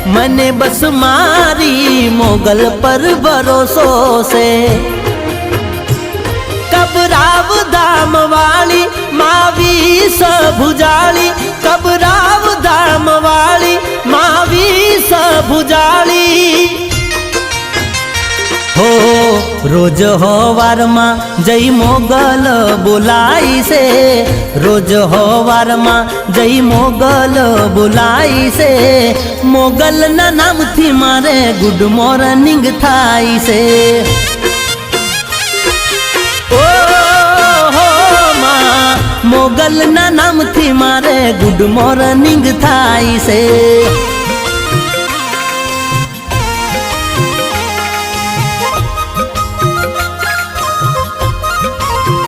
मने बस मारी मोगल पर भरोसो से। कबराव धाम वाली मावी भुजाली, कबराव धाम वाली मावी भुजाली हो। रोज होवार में जय मोगल बुलाई से, रोज होवार में जय मोगल बुलाई से। मोगल ना नाम थी मारे गुड मॉर्निंग थाई से। ओ हो माँ मोगल ना नाम थी मारे गुड मॉर्निंग थाई से।